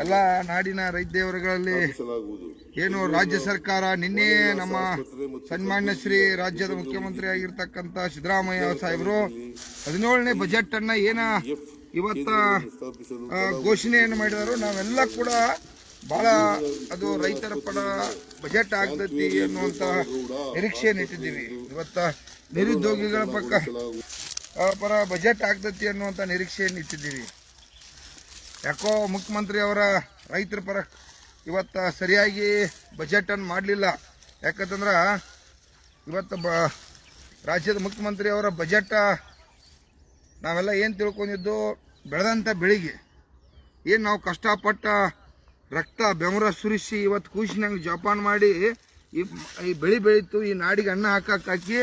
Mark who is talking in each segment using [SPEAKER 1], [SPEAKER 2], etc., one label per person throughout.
[SPEAKER 1] ಎಲ್ಲ ನಾಡಿನ ರೈತ ದೇವರುಗಳಲ್ಲಿ ಏನು ರಾಜ್ಯ ಸರ್ಕಾರ ನಿನ್ನೆ ನಮ್ಮ ಸನ್ಮಾನ್ಯ ಶ್ರೀ ರಾಜ್ಯದ ಮುಖ್ಯಮಂತ್ರಿ ಆಗಿರ್ತಕ್ಕಂಥ ಸಿದ್ದರಾಮಯ್ಯ ಸಾಹೇಬರು 17ನೇ ಬಜೆಟ್ ಅನ್ನ ಇವತ್ತ ಘೋಷಣೆಯನ್ನು ಮಾಡಿದರು. ನಾವೆಲ್ಲ ಕೂಡ ಬಹಳ ಅದು ರೈತರ ಪರ ಬಜೆಟ್ ಆಗ್ತೈತಿ ಅನ್ನುವಂತ ನಿರೀಕ್ಷೆಯನ್ನು ಇಟ್ಟಿದ್ದೀವಿ. ಇವತ್ತ ನಿರುದ್ಯೋಗಿಗಳ ಪರ ಬಜೆಟ್ ಆಗ್ತೈತಿ ಅನ್ನುವಂತ ನಿರೀಕ್ಷೆಯನ್ನು ಇಟ್ಟಿದ್ದೀವಿ. ಯಾಕೋ ಮುಖ್ಯಮಂತ್ರಿ ಅವರ ರೈತರ ಪರ ಇವತ್ತು ಸರಿಯಾಗಿ ಬಜೆಟ್ ಅನ್ನು ಮಾಡಲಿಲ್ಲ. ಯಾಕಂತಂದ್ರೆ ಇವತ್ತು ರಾಜ್ಯದ ಮುಖ್ಯಮಂತ್ರಿ ಅವರ ಬಜೆಟ್ ನಾವೆಲ್ಲ ಏನು ತಿಳ್ಕೊಂಡಿದ್ದು, ಬೆಳೆದಂಥ ಬೆಳೆಗೆ ಏನು ನಾವು ಕಷ್ಟಪಟ್ಟ ರಕ್ತ ಬೆವರ ಸುರಿಸಿ ಇವತ್ತು ಕೂಸಿನಂಗೆ ಜೋಪಾನ ಮಾಡಿ ಈ ಬೆಳೆ ಬೆಳೀತು, ಈ ನಾಡಿಗೆ ಅನ್ನ ಹಾಕಿ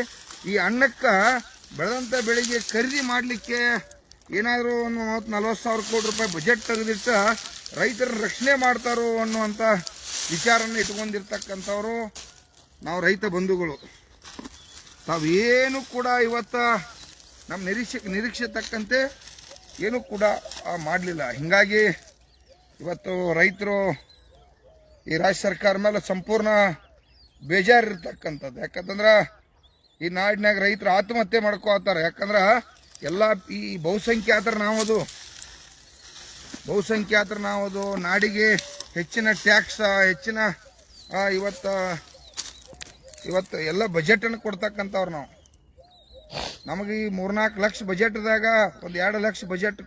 [SPEAKER 1] ಈ ಅನ್ನಕ್ಕೆ ಬೆಳೆದಂಥ ಬೆಳೆಗೆ ಖರೀದಿ ಮಾಡಲಿಕ್ಕೆ ಏನಾದರೂ ಒಂದು 30-40 ಸಾವಿರ ಕೋಟಿ ರೂಪಾಯಿ ಬಜೆಟ್ ತೆಗೆದಿಟ್ಟು ರೈತರ ರಕ್ಷಣೆ ಮಾಡ್ತಾರೋ ಅನ್ನುವಂಥ ವಿಚಾರನ ಇಟ್ಕೊಂಡಿರ್ತಕ್ಕಂಥವ್ರು ನಾವು ರೈತ ಬಂಧುಗಳು. ತಾವೇನು ಕೂಡ ಇವತ್ತು ನಮ್ಮ ನಿರೀಕ್ಷೆ ತಕ್ಕಂತೆ ಏನೂ ಕೂಡ ಮಾಡಲಿಲ್ಲ. ಹೀಗಾಗಿ ಇವತ್ತು ರೈತರು ಈ ರಾಜ್ಯ ಸರ್ಕಾರ ಮೇಲೆ ಸಂಪೂರ್ಣ ಬೇಜಾರಿರ್ತಕ್ಕಂಥದ್ದು. ಯಾಕಂತಂದ್ರೆ ಈ ನಾಡಿನಾಗ ರೈತರು ಆತ್ಮಹತ್ಯೆ ಮಾಡ್ಕೋತಾರೆ. ಯಾಕಂದ್ರೆ ಎಲ್ಲ ಈ ಬಹುಸಂಖ್ಯಾತರು ನಾವದು ನಾಡಿಗೆ ಹೆಚ್ಚಿನ ಟ್ಯಾಕ್ಸ್ ಹೆಚ್ಚಿನ ಇವತ್ತು ಎಲ್ಲ ಬಜೆಟನ್ನು ಕೊಡ್ತಕ್ಕಂಥವ್ರು ನಾವು. ನಮಗೆ ಈ 3-4 ಲಕ್ಷ ಬಜೆಟ್ದಾಗ ಒಂದು 2 ಲಕ್ಷ ಬಜೆಟ್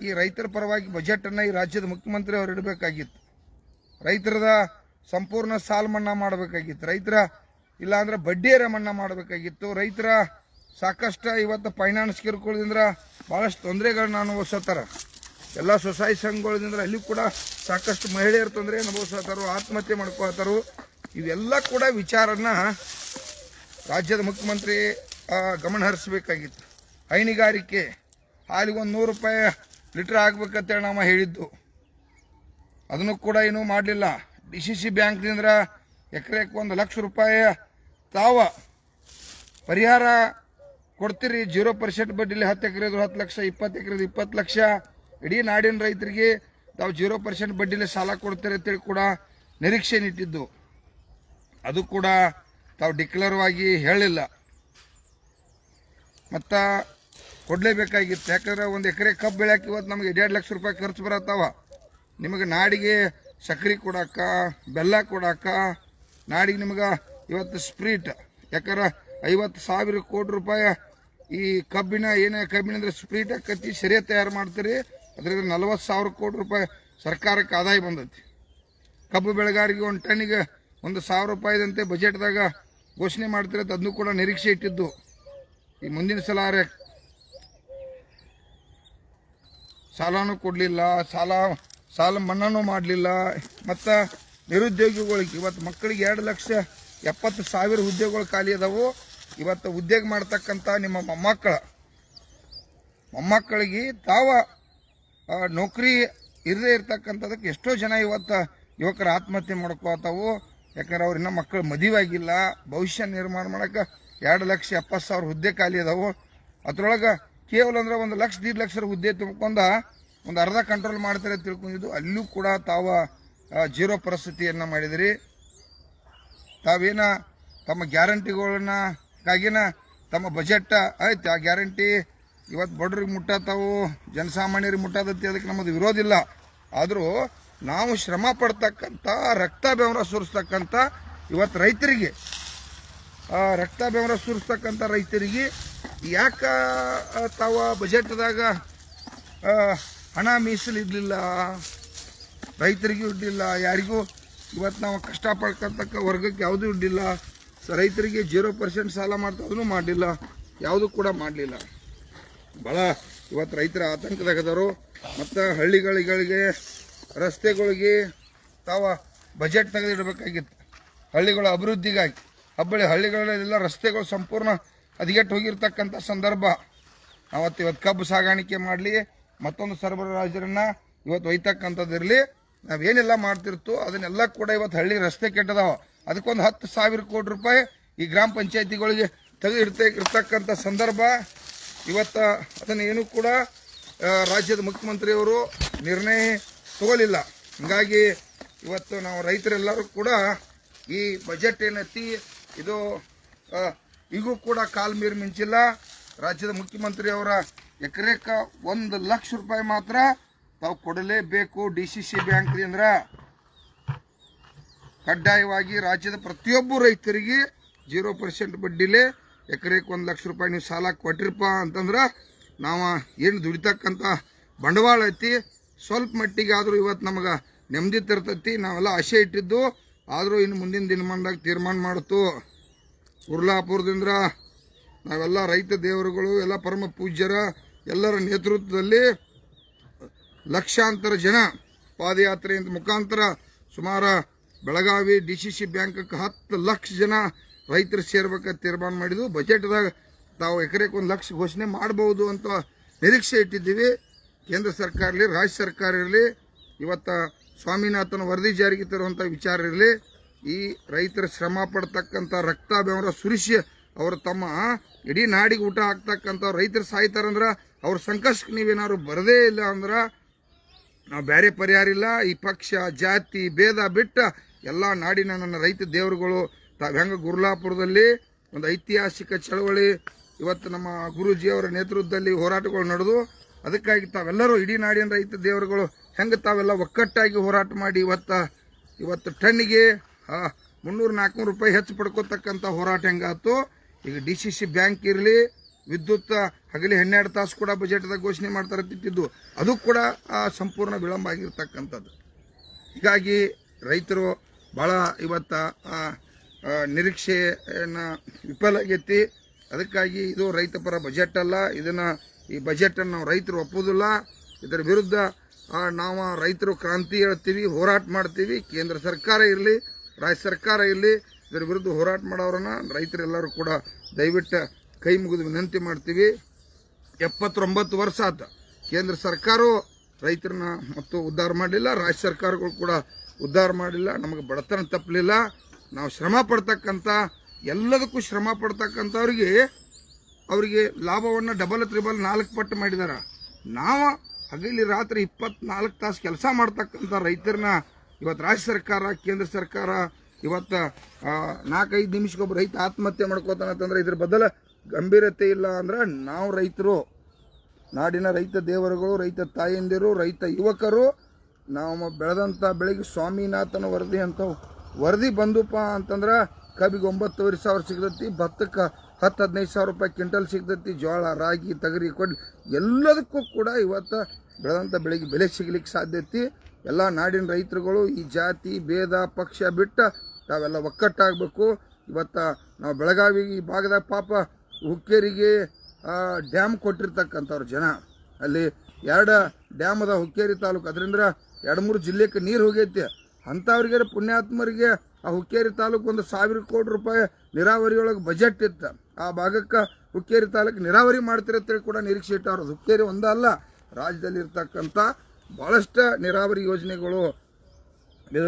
[SPEAKER 1] ಈ ರೈತರ ಪರವಾಗಿ ಬಜೆಟನ್ನು ಈ ರಾಜ್ಯದ ಮುಖ್ಯಮಂತ್ರಿ ಅವರು ಇಡಬೇಕಾಗಿತ್ತು. ರೈತರದ ಸಂಪೂರ್ಣ ಸಾಲ ಮನ್ನಾ ಮಾಡಬೇಕಾಗಿತ್ತು. ರೈತರ ಇಲ್ಲಾಂದ್ರೆ ಬಡ್ಡಿಯರ ಮನ್ನಾ ಮಾಡಬೇಕಾಗಿತ್ತು. ರೈತರ ಸಾಕಷ್ಟು ಇವತ್ತು ಫೈನಾನ್ಸ್ ಕಿರುಕುಳದಿಂದ ಭಾಳಷ್ಟು ತೊಂದರೆಗಳನ್ನ ಅನುಭವಿಸತ್ತಾರ. ಎಲ್ಲ ಸ್ವಸಹಾಯ ಸಂಘಗಳಿಂದ ಅಲ್ಲಿ ಕೂಡ ಸಾಕಷ್ಟು ಮಹಿಳೆಯರು ತೊಂದರೆ ಅನುಭವಿಸತ್ತಾರು, ಆತ್ಮಹತ್ಯೆ ಮಾಡ್ಕೊಳ್ತಾರು. ಇವೆಲ್ಲ ಕೂಡ ವಿಚಾರನ ರಾಜ್ಯದ ಮುಖ್ಯಮಂತ್ರಿ ಗಮನ ಹರಿಸಬೇಕಾಗಿತ್ತು. ಹೈನುಗಾರಿಕೆ ಹಾಲಿಗೆ ಒಂದು 100 ರೂಪಾಯಿ ಲೀಟ್ರ್ ಆಗ್ಬೇಕಂತೇಳಿ ನಾವು ಹೇಳಿದ್ದು, ಅದನ್ನು ಕೂಡ ಏನೂ ಮಾಡಲಿಲ್ಲ. DCC ಬ್ಯಾಂಕ್ದಿಂದ ಎಕರೆಗೆ 1 ಲಕ್ಷ ರೂಪಾಯಿ ತಾವ ಪರಿಹಾರ ಕೊಡ್ತೀರಿ. 0% ಬಡ್ಡಿಲಿ 10 ಎಕರೆದು 10 ಲಕ್ಷ, 20 ಎಕರೆದು 20 ಲಕ್ಷ. ಇಡೀ ನಾಡಿನ ರೈತರಿಗೆ ತಾವು 0% ಬಡ್ಡಿಲಿ ಸಾಲ ಕೊಡ್ತೀರಿ ಅಂತೇಳಿ ಕೂಡ ನಿರೀಕ್ಷೆ ಇಟ್ಟಿದ್ದು. ಅದು ಕೂಡ ತಾವು ಡಿಕ್ಲೇರ್ ಆಗಿ ಹೇಳಿಲ್ಲ. ಮತ್ತು ಕೊಡಲೇಬೇಕಾಗಿತ್ತು. ಯಾಕಂದ್ರೆ 1 ಎಕರೆ ಕಬ್ಬು ಬೆಳೆಯಕ್ಕೆ ಇವತ್ತು ನಮಗೆ 1.5 ಲಕ್ಷ ರೂಪಾಯಿ ಖರ್ಚು ಬರತ್ತಾವ. ನಿಮಗೆ ನಾಡಿಗೆ ಸಕ್ಕರೆ ಕೊಡಾಕ, ಬೆಲ್ಲ ಕೊಡಾಕ, ನಾಡಿಗೆ ನಿಮಗೆ ಇವತ್ತು ಸ್ಪ್ರೀಟ್, ಯಾಕಂದ್ರೆ 50,000 ಕೋಟಿ ರೂಪಾಯಿ ಈ ಕಬ್ಬಿನಿಂದ ಸ್ಪ್ರೀಟ್ ಹಾಕತ್ತಿ ಸರಿಯ ತಯಾರು ಮಾಡ್ತೀರಿ. ಅದರಿಂದ 40,000 ಕೋಟಿ ರೂಪಾಯಿ ಸರ್ಕಾರಕ್ಕೆ ಆದಾಯ ಬಂದೈತಿ. ಕಬ್ಬು ಬೆಳೆಗಾರಿಗೆ 1 ಟನ್ನಿಗೆ 1,000 ರೂಪಾಯಿದಂತೆ ಬಜೆಟ್ದಾಗ ಘೋಷಣೆ ಮಾಡ್ತೀರಿ. ಅದನ್ನು ಕೂಡ ನಿರೀಕ್ಷೆ ಇಟ್ಟಿದ್ದು. ಈ ಮುಂದಿನ ಸಲ ಸಾಲನೂ ಕೊಡಲಿಲ್ಲ, ಸಾಲ ಮನ್ನಾನೂ ಮಾಡಲಿಲ್ಲ. ಮತ್ತು ನಿರುದ್ಯೋಗಿಗಳಿಗೆ ಇವತ್ತು ಮಕ್ಕಳಿಗೆ 2,70,000 ಹುದ್ದೆಗಳು ಖಾಲಿ ಅದಾವು. ಇವತ್ತು ಉದ್ಯೋಗ ಮಾಡ್ತಕ್ಕಂಥ ನಿಮ್ಮ ಮೊಮ್ಮಕ್ಕಳಿಗೆ ನೌಕರಿ ಇರದೇ ಇರ್ತಕ್ಕಂಥದಕ್ಕೆ ಎಷ್ಟೋ ಜನ ಇವತ್ತು ಯುವಕರು ಆತ್ಮಹತ್ಯೆ ಮಾಡ್ಕೋತಾವು. ಯಾಕಂದ್ರೆ ಅವ್ರಿನ್ನ ಮಕ್ಕಳು ಮದುವೆ ಆಗಿಲ್ಲ. ಭವಿಷ್ಯ ನಿರ್ಮಾಣ ಮಾಡೋಕೆ 2,70,000 ಹುದ್ದೆ ಖಾಲಿ ಅದಾವು. ಅದರೊಳಗೆ ಕೇವಲ ಅಂದ್ರೆ 1 ಲಕ್ಷ 1.5 ಲಕ್ಷ ಹುದ್ದೆ ತುಂಬಿಕೊಂಡು ಒಂದು ಅರ್ಧ ಕಂಟ್ರೋಲ್ ಮಾಡ್ತಾರೆ ತಿಳ್ಕೊಂಡಿದ್ದು. ಅಲ್ಲೂ ಕೂಡ ಜೀರೋ ಪರಿಸ್ಥಿತಿಯನ್ನು ಮಾಡಿದಿರಿ. ತಾವೇನ ತಮ್ಮ ಗ್ಯಾರಂಟಿಗಳನ್ನಾಗಿನ ತಮ್ಮ ಬಜೆಟ್ ಆಯ್ತು, ಆ ಗ್ಯಾರಂಟಿ ಇವತ್ತು ಬಡ್ರಿಗೆ ಮುಟ್ಟತಾವು, ಜನಸಾಮಾನ್ಯರಿಗೆ ಮುಟ್ಟದತ್ತಿ. ಅದಕ್ಕೆ ನಮ್ಮದು ವಿರೋಧ ಇಲ್ಲ. ಆದರೂ ನಾವು ಶ್ರಮ ಪಡ್ತಕ್ಕಂಥ ರಕ್ತ ಬೆವರ ಸುರಿಸ್ತಕ್ಕಂಥ ಇವತ್ತು ರೈತರಿಗೆ ಯಾಕೆ ಬಜೆಟ್ದಾಗ ಹಣ ಮೀಸಲಿಡಲಿಲ್ಲ, ರೈತರಿಗೂ ಇಡಲಿಲ್ಲ, ಯಾರಿಗೂ ಇವತ್ತು ನಾವು ಕಷ್ಟಪಡ್ತಕ್ಕ ವರ್ಗಕ್ಕೆ ಯಾವುದೂ ಇಡಲಿಲ್ಲ. ರೈತರಿಗೆ 0% ಸಾಲ ಮಾಡ್ತಾ ಅದನ್ನು ಮಾಡಲಿಲ್ಲ, ಯಾವುದೂ ಕೂಡ ಮಾಡಲಿಲ್ಲ. ಭಾಳ ಇವತ್ತು ರೈತರ ಆತಂಕದಾಗದರು. ಮತ್ತು ಹಳ್ಳಿಗಳಿಗೆ ರಸ್ತೆಗಳಿಗೆ ಬಜೆಟ್ ತೆಗೆದಿಡಬೇಕಾಗಿತ್ತು. ಹಳ್ಳಿಗಳ ಅಭಿವೃದ್ಧಿಗಾಗಿ ಹಳ್ಳಿಗಳಲ್ಲೆಲ್ಲ ರಸ್ತೆಗಳು ಸಂಪೂರ್ಣ ಹದಗೆಟ್ಟು ಹೋಗಿರ್ತಕ್ಕಂಥ ಸಂದರ್ಭ. ಇವತ್ತು ಕಬ್ಬು ಸಾಗಾಣಿಕೆ ಮಾಡಲಿ, ಮತ್ತೊಂದು ಸರಬರಾಜರನ್ನು ಇವತ್ತು ಒಯ್ತಕ್ಕಂಥದ್ದಿರಲಿ, ನಾವೇನೆಲ್ಲ ಮಾಡ್ತಿರ್ತೋ ಅದನ್ನೆಲ್ಲ ಕೂಡ ಇವತ್ತು ಹಳ್ಳಿ ರಸ್ತೆ ಕೆಟ್ಟದಾವ. ಅದಕ್ಕೊಂದು 10,000 ಕೋಟಿ ರೂಪಾಯಿ ಈ ಗ್ರಾಮ ಪಂಚಾಯತಿಗಳಿಗೆ ತೆಗೆದಿರ್ತಕ್ಕಂಥ ಸಂದರ್ಭ. ಇವತ್ತು ಅದನ್ನು ಏನು ಕೂಡ ರಾಜ್ಯದ ಮುಖ್ಯಮಂತ್ರಿಯವರು ನಿರ್ಣಯ ತಗೋಲಿಲ್ಲ. ಹೀಗಾಗಿ ಇವತ್ತು ನಾವು ರೈತರೆಲ್ಲರೂ ಕೂಡ ಈ ಬಜೆಟ್ ಏನೈತಿ ಇದು ಈಗೂ ಕೂಡ ಕಾಲ್ ಮೀರಿ ಮಿಂಚಿಲ್ಲ. ರಾಜ್ಯದ ಮುಖ್ಯಮಂತ್ರಿ ಅವರ ಎಕರೆಕ 1 ಲಕ್ಷ ರೂಪಾಯಿ ಮಾತ್ರ ತಾವು ಕೊಡಲೇಬೇಕು. DCC ಬ್ಯಾಂಕ್ ಅಂದ್ರೆ ಕಡ್ಡಾಯವಾಗಿ ರಾಜ್ಯದ ಪ್ರತಿಯೊಬ್ಬ ರೈತರಿಗೆ 0% ಬಡ್ಡಿಲೇ ಎಕರೆಗೆ 1 ಲಕ್ಷ ರೂಪಾಯಿ ನೀವು ಸಾಲ ಕೊಟ್ಟಿರಪ್ಪ ಅಂತಂದ್ರೆ ನಾವು ಏನು ದುಡಿತಕ್ಕಂಥ ಬಂಡವಾಳ ಐತಿ ಸ್ವಲ್ಪ ಮಟ್ಟಿಗೆ ಆದರೂ ಇವತ್ತು ನಮಗೆ ನೆಮ್ಮದಿ ತರ್ತೈತಿ. ನಾವೆಲ್ಲ ಆಸೆ ಇಟ್ಟಿದ್ದು ಆದರೂ ಇನ್ನು ಮುಂದಿನ ದಿನಮಾನದಾಗ ತೀರ್ಮಾನ ಮಾಡ್ತು. ಕುರ್ಲಾಪುರದಿಂದ ನಾವೆಲ್ಲ ರೈತ ದೇವರುಗಳು ಎಲ್ಲ ಪರಮ ಪೂಜ್ಯರ ಎಲ್ಲರ ನೇತೃತ್ವದಲ್ಲಿ ಲಕ್ಷಾಂತರ ಜನ ಪಾದಯಾತ್ರೆ ಮುಖಾಂತರ ಸುಮಾರು ಬೆಳಗಾವಿ DCC ಬ್ಯಾಂಕಕ್ಕೆ 10 ಲಕ್ಷ ಜನ ರೈತರು ಸೇರ್ಬೇಕಂತ ತೀರ್ಮಾನ ಮಾಡಿದ್ವು. ಬಜೆಟ್ದಾಗ ತಾವು ಎಕರೆಗೆ 1 ಲಕ್ಷ ಘೋಷಣೆ ಮಾಡಬಹುದು ಅಂತ ನಿರೀಕ್ಷೆ ಇಟ್ಟಿದ್ದೀವಿ. ಕೇಂದ್ರ ಸರ್ಕಾರ ಇರಲಿ, ರಾಜ್ಯ ಸರ್ಕಾರ ಇರಲಿ, ಇವತ್ತು ಸ್ವಾಮಿನಾಥನ್ ವರದಿ ಜಾರಿಗೆ ತರುವಂಥ ವಿಚಾರ ಇರಲಿ, ಈ ರೈತರ ಶ್ರಮ ಪಡ್ತಕ್ಕಂಥ ರಕ್ತ ಬೆವರ ಸುರಿಸಿ ಅವರು ತಮ್ಮ ಇಡೀ ನಾಡಿಗೆ ಊಟ ಹಾಕ್ತಕ್ಕಂಥ ರೈತರು ಸಾಯ್ತಾರಂದ್ರೆ ಅವ್ರ ಸಂಕಷ್ಟಕ್ಕೆ ನೀವೇನಾದ್ರು ಬರದೇ ಇಲ್ಲ ಅಂದ್ರೆ ನಾವು ಬೇರೆ ಪರಿಹಾರ ಇಲ್ಲ. ಈ ಪಕ್ಷ ಜಾತಿ ಭೇದ ಬಿಟ್ಟ ಎಲ್ಲ ನಾಡಿನ ನನ್ನ ರೈತ ದೇವರುಗಳು ತಾವು ಹೆಂಗೆ ಗುರ್ಲಾಪುರದಲ್ಲಿ ಒಂದು ಐತಿಹಾಸಿಕ ಚಳವಳಿ ಇವತ್ತು ನಮ್ಮ ಗುರೂಜಿಯವರ ನೇತೃತ್ವದಲ್ಲಿ ಹೋರಾಟಗಳು ನಡೆದು ಅದಕ್ಕಾಗಿ ತಾವೆಲ್ಲರೂ ಇಡೀ ನಾಡಿನ ರೈತ ದೇವರುಗಳು ಹೆಂಗೆ ತಾವೆಲ್ಲ ಒಕ್ಕಟ್ಟಾಗಿ ಹೋರಾಟ ಮಾಡಿ ಇವತ್ತು ಟನ್ನಿಗೆ 300-400 ರೂಪಾಯಿ ಹೆಚ್ಚು ಪಡ್ಕೋತಕ್ಕಂಥ ಹೋರಾಟ ಹೆಂಗಾಯ್ತು. ಈಗ DCC ಬ್ಯಾಂಕ್ ಇರಲಿ, ವಿದ್ಯುತ್ ಹಗಲಿ 12 ತಾಸು ಕೂಡ ಬಜೆಟ್ದಾಗ ಘೋಷಣೆ ಮಾಡ್ತಾರೆ ತಿಟ್ಟಿದ್ದು, ಅದು ಕೂಡ ಸಂಪೂರ್ಣ ವಿಳಂಬ ಆಗಿರ್ತಕ್ಕಂಥದ್ದು. ಹೀಗಾಗಿ ರೈತರು ಭಾಳ ಇವತ್ತು ನಿರೀಕ್ಷೆಯನ್ನು ವಿಫಲ ಆಗೈತಿ. ಅದಕ್ಕಾಗಿ ಇದು ರೈತಪರ ಬಜೆಟ್ ಅಲ್ಲ. ಈ ಬಜೆಟನ್ನು ನಾವು ರೈತರು ಒಪ್ಪೋದಿಲ್ಲ. ಇದರ ವಿರುದ್ಧ ನಾವು ರೈತರು ಕ್ರಾಂತಿ ಹೇಳ್ತೀವಿ, ಹೋರಾಟ ಮಾಡ್ತೀವಿ. ಕೇಂದ್ರ ಸರ್ಕಾರ ಇರಲಿ, ರಾಜ್ಯ ಸರ್ಕಾರ ಇರಲಿ, ಇದರ ವಿರುದ್ಧ ಹೋರಾಟ ಮಾಡೋರನ್ನ ರೈತರೆಲ್ಲರೂ ಕೂಡ ದಯವಿಟ್ಟು ಕೈ ಮುಗಿದು ವಿನಂತಿ ಮಾಡ್ತೀವಿ. 79 ವರ್ಷ ಆತ ಕೇಂದ್ರ ಸರ್ಕಾರವು ರೈತರನ್ನ ಮತ್ತು ಉದ್ಧಾರ ಮಾಡಲಿಲ್ಲ, ರಾಜ್ಯ ಸರ್ಕಾರಗಳು ಕೂಡ ಉದ್ಧಾರ ಮಾಡಲಿಲ್ಲ. ನಮಗೆ ಬಡತನ ತಪ್ಪಲಿಲ್ಲ. ನಾವು ಶ್ರಮ ಪಡ್ತಕ್ಕಂಥ ಎಲ್ಲದಕ್ಕೂ ಶ್ರಮ ಅವರಿಗೆ ಲಾಭವನ್ನು ಡಬಲ್ 4 ಪಟ್ಟು ಮಾಡಿದಾರ. ನಾವು ಹಗಲಿ ರಾತ್ರಿ 24 ತಾಸು ಕೆಲಸ ಮಾಡ್ತಕ್ಕಂಥ ರೈತರನ್ನ ಇವತ್ತು ರಾಜ್ಯ ಸರ್ಕಾರ, ಕೇಂದ್ರ ಸರ್ಕಾರ ಇವತ್ತು 4-5 ನಿಮಿಷಕ್ಕೊಬ್ಬ ರೈತ ಆತ್ಮಹತ್ಯೆ ಮಾಡ್ಕೋತಾನಂತಂದ್ರೆ ಇದ್ರ ಬದಲ ಗಂಭೀರತೆ ಇಲ್ಲ ಅಂದ್ರೆ ನಾವು ರೈತರು, ನಾಡಿನ ರೈತ ದೇವರುಗಳು, ರೈತ ತಾಯಂದಿರು, ರೈತ ಯುವಕರು ನಾವು ಬೆಳೆದಂಥ ಬೆಳೆಗೆ ಸ್ವಾಮಿನಾಥನ ವರದಿ ಅಂತ ವರದಿ ಬಂದುಪ್ಪ ಅಂತಂದ್ರೆ ಕಬ್ಬಿಗೆ 9,500 ಸಿಗ್ತೈತಿ, ಭತ್ತಕ್ಕೆ 10-15 ರೂಪಾಯಿ ಕ್ವಿಂಟಲ್ ಸಿಗ್ತೈತಿ, ಜೋಳ, ರಾಗಿ, ತೊಗರಿ, ಕೊಡ್ಲಿ ಎಲ್ಲದಕ್ಕೂ ಕೂಡ ಇವತ್ತು ಬೆಳೆದಂಥ ಬೆಳೆಗೆ ಬೆಲೆ ಸಿಗ್ಲಿಕ್ಕೆ ಸಾಧ್ಯತೆ. ಎಲ್ಲ ನಾಡಿನ ರೈತರುಗಳು ಈ ಜಾತಿ ಭೇದ ಪಕ್ಷ ಬಿಟ್ಟು ತಾವೆಲ್ಲ ಒಕ್ಕಟ್ಟಾಗಬೇಕು. ಇವತ್ತು ನಾವು ಬೆಳಗಾವಿ ಈ ಭಾಗದಾಗ ಪಾಪ ಹುಕ್ಕೇರಿಗೆ ಡ್ಯಾಮ್ ಕೊಟ್ಟಿರ್ತಕ್ಕಂಥವ್ರು ಜನ, ಅಲ್ಲಿ 2 ಡ್ಯಾಮ್ ಅದ ಹುಕ್ಕೇರಿ ತಾಲೂಕು, ಅದರಿಂದ 2-3 ಜಿಲ್ಲೆಗೆ ನೀರು ಹೋಗೈತಿ. ಅಂಥವ್ರಿಗೆ ಪುಣ್ಯಾತ್ಮರಿಗೆ ಆ ಹುಕ್ಕೇರಿ ತಾಲೂಕು 1,000 ಕೋಟಿ ರೂಪಾಯಿ ನೀರಾವರಿಯೊಳಗೆ ಬಜೆಟ್ ಇತ್ತು. ಆ ಭಾಗಕ್ಕೆ ಹುಕ್ಕೇರಿ ತಾಲೂಕು ನೀರಾವರಿ ಮಾಡ್ತಿರತ್ತೇಳಿ ಕೂಡ ನಿರೀಕ್ಷೆ ಇಟ್ಟವ್ರು. ಹುಕ್ಕೇರಿ ಒಂದಲ್ಲ, ರಾಜ್ಯದಲ್ಲಿ ಇರ್ತಕ್ಕಂಥ ಭಾಳಷ್ಟು ನೀರಾವರಿ ಯೋಜನೆಗಳು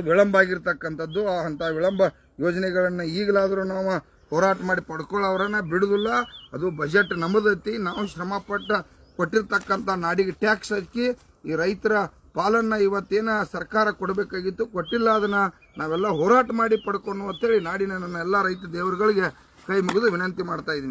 [SPEAKER 1] ವಿಳಂಬ ಆಗಿರ್ತಕ್ಕಂಥದ್ದು. ಅಂಥ ವಿಳಂಬ ಯೋಜನೆಗಳನ್ನು ಈಗಲಾದರೂ ನಾವು ಹೋರಾಟ ಮಾಡಿ ಪಡ್ಕೊಳ್ಳೋರನ್ನ ಬಿಡುದಿಲ್ಲ. ಅದು ಬಜೆಟ್ ನಮ್ಮದೈತಿ. ನಾವು ಶ್ರಮಪಟ್ಟು ಕೊಟ್ಟಿರ್ತಕ್ಕಂಥ ನಾಡಿಗೆ ಟ್ಯಾಕ್ಸ್ ಹಾಕಿ ಈ ರೈತರ ಪಾಲನ್ನು ಇವತ್ತೇನ ಸರ್ಕಾರ ಕೊಡಬೇಕಾಗಿತ್ತು, ಕೊಟ್ಟಿಲ್ಲ. ಅದನ್ನು ನಾವೆಲ್ಲ ಹೋರಾಟ ಮಾಡಿ ಪಡ್ಕೊಂಡು ಅಂತೇಳಿ ನಾಡಿನ ನನ್ನ ಎಲ್ಲ ರೈತ ದೇವರುಗಳಿಗೆ ಕೈ ಮುಗಿದು ವಿನಂತಿ ಮಾಡ್ತಾ ಇದ್ದೀನಿ.